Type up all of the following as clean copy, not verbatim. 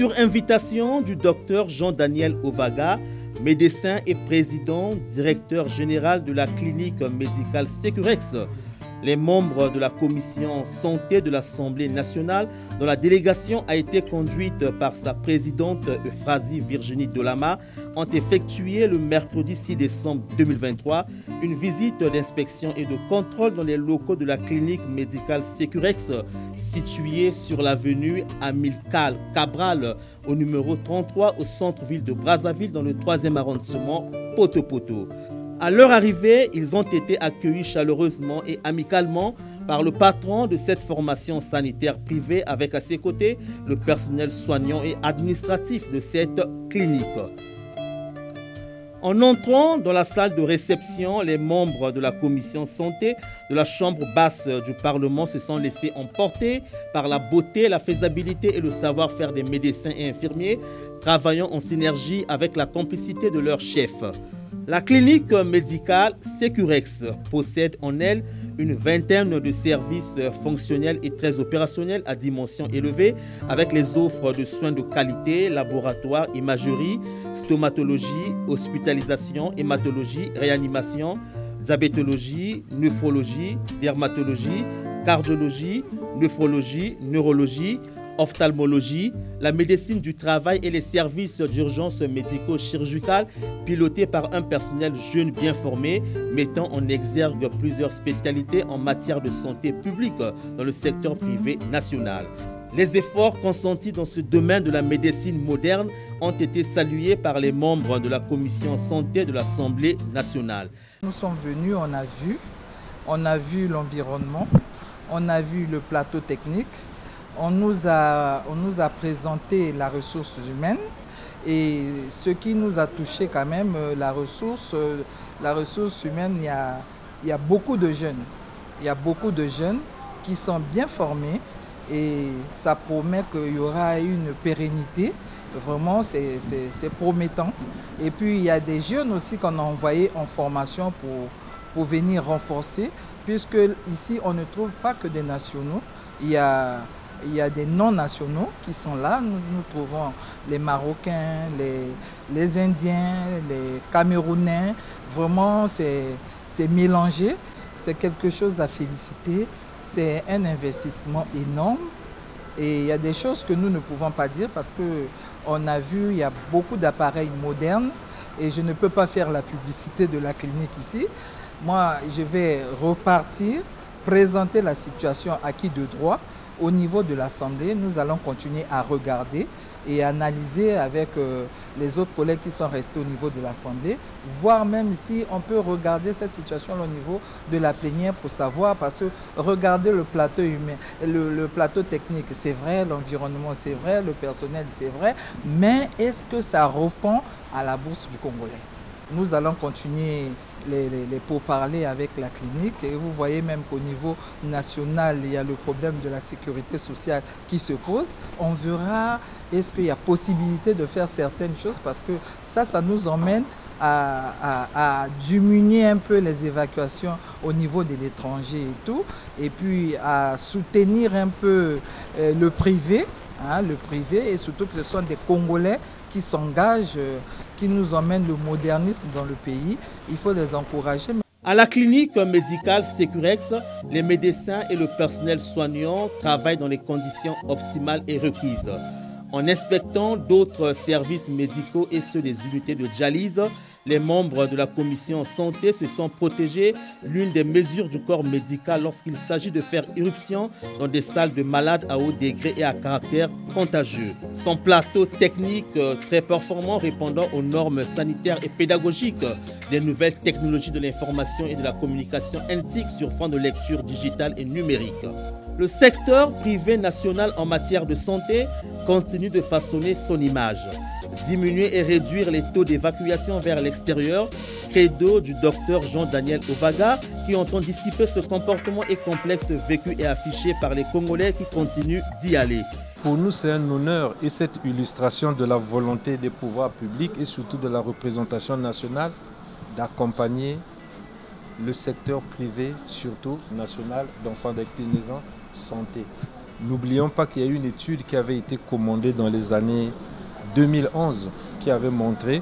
sur invitation du docteur Jean-Daniel Ovaga, médecin et président, directeur général de la clinique médicale Sécurex, les membres de la commission santé de l'Assemblée nationale, dont la délégation a été conduite par sa présidente Euphrasie Virginie Dolama, ont effectué le mercredi 6 décembre 2023 une visite d'inspection et de contrôle dans les locaux de la clinique médicale Sécurex, située sur l'avenue Amilcar Cabral, au numéro 33 au centre-ville de Brazzaville, dans le 3e arrondissement, Poto-Poto. À leur arrivée, ils ont été accueillis chaleureusement et amicalement par le patron de cette formation sanitaire privée, avec à ses côtés le personnel soignant et administratif de cette clinique. En entrant dans la salle de réception, les membres de la commission santé de la Chambre basse du Parlement se sont laissés emporter par la beauté, la faisabilité et le savoir-faire des médecins et infirmiers, travaillant en synergie avec la complicité de leur chef. La clinique médicale Sécurex possède en elle une vingtaine de services fonctionnels et très opérationnels à dimension élevée, avec les offres de soins de qualité, laboratoire, imagerie, stomatologie, hospitalisation, hématologie, réanimation, diabétologie, néphrologie, dermatologie, cardiologie, néphrologie, neurologie, ophtalmologie, la médecine du travail et les services d'urgence médico-chirurgicale pilotés par un personnel jeune bien formé, mettant en exergue plusieurs spécialités en matière de santé publique dans le secteur privé national. Les efforts consentis dans ce domaine de la médecine moderne ont été salués par les membres de la commission santé de l'Assemblée nationale. Nous sommes venus, on a vu l'environnement, on a vu le plateau technique. On nous a présenté la ressource humaine, et ce qui nous a touché quand même, la ressource humaine, il y a beaucoup de jeunes. Il y a beaucoup de jeunes qui sont bien formés, et ça promet qu'il y aura une pérennité. Vraiment, c'est promettant. Et puis, il y a des jeunes aussi qu'on a envoyés en formation pour venir renforcer, puisque ici, on ne trouve pas que des nationaux. Il y a des non-nationaux qui sont là. Nous trouvons les Marocains, les Indiens, les Camerounais. Vraiment, c'est mélangé. C'est quelque chose à féliciter. C'est un investissement énorme. Et il y a des choses que nous ne pouvons pas dire parce qu'on a vu, il y a beaucoup d'appareils modernes. Et je ne peux pas faire la publicité de la clinique ici. Moi, je vais repartir, présenter la situation acquis de droit. Au niveau de l'Assemblée, nous allons continuer à regarder et analyser avec les autres collègues qui sont restés au niveau de l'Assemblée, voir même si on peut regarder cette situation au niveau de la plénière pour savoir, parce que regarder le plateau humain, le plateau technique, c'est vrai, l'environnement, c'est vrai, le personnel, c'est vrai, mais est-ce que ça répond à la bourse du Congolais? Nous allons continuer les pourparlers avec la clinique, et vous voyez même qu'au niveau national, il y a le problème de la sécurité sociale qui se pose. On verra est-ce qu'il y a possibilité de faire certaines choses, parce que ça nous emmène à diminuer un peu les évacuations au niveau de l'étranger et tout, et puis à soutenir un peu le privé, et surtout que ce sont des Congolais qui s'engagent, qui nous emmènent le modernisme dans le pays. Il faut les encourager. À la clinique médicale Sécurex, les médecins et le personnel soignant travaillent dans les conditions optimales et requises. En inspectant d'autres services médicaux et ceux des unités de dialyse, les membres de la commission santé se sont protégés l'une des mesures du corps médical lorsqu'il s'agit de faire irruption dans des salles de malades à haut degré et à caractère contagieux. Son plateau technique très performant, répondant aux normes sanitaires et pédagogiques des nouvelles technologies de l'information et de la communication indique sur fond de lecture digitale et numérique. Le secteur privé national en matière de santé continue de façonner son image. Diminuer et réduire les taux d'évacuation vers l'extérieur, credo du docteur Jean-Daniel Ovaga, qui entend dissiper ce comportement et complexe vécu et affiché par les Congolais qui continuent d'y aller. Pour nous, c'est un honneur, et cette illustration de la volonté des pouvoirs publics et surtout de la représentation nationale d'accompagner le secteur privé, surtout national, dans sa déclinaison santé. N'oublions pas qu'il y a eu une étude qui avait été commandée dans les années 2011 qui avait montré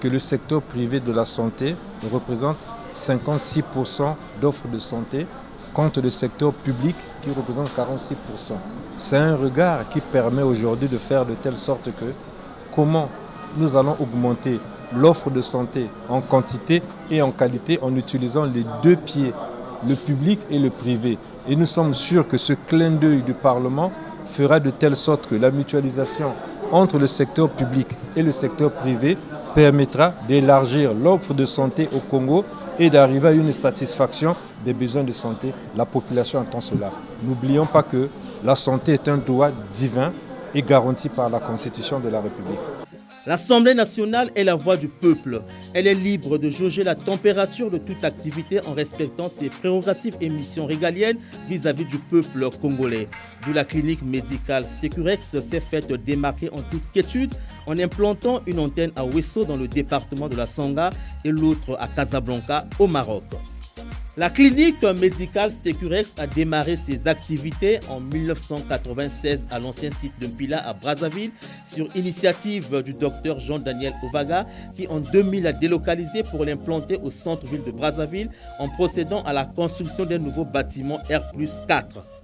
que le secteur privé de la santé représente 56% d'offres de santé contre le secteur public qui représente 46%. C'est un regard qui permet aujourd'hui de faire de telle sorte que comment nous allons augmenter l'offre de santé en quantité et en qualité en utilisant les deux pieds, le public et le privé. Et nous sommes sûrs que ce clin d'œil du Parlement fera de telle sorte que la mutualisation entre le secteur public et le secteur privé permettra d'élargir l'offre de santé au Congo et d'arriver à une satisfaction des besoins de santé. La population entend cela. N'oublions pas que la santé est un droit divin et garanti par la Constitution de la République. L'Assemblée nationale est la voix du peuple. Elle est libre de jauger la température de toute activité en respectant ses prérogatives et missions régaliennes vis-à-vis du peuple congolais. D'où la clinique médicale Sécurex s'est faite démarquer en toute quiétude en implantant une antenne à Ouesso dans le département de la Sanga et l'autre à Casablanca au Maroc. La clinique médicale Sécurex a démarré ses activités en 1996 à l'ancien site de Mpila à Brazzaville sur initiative du docteur Jean-Daniel Ovaga qui en 2000 a délocalisé pour l'implanter au centre-ville de Brazzaville en procédant à la construction d'un nouveau bâtiment R+4.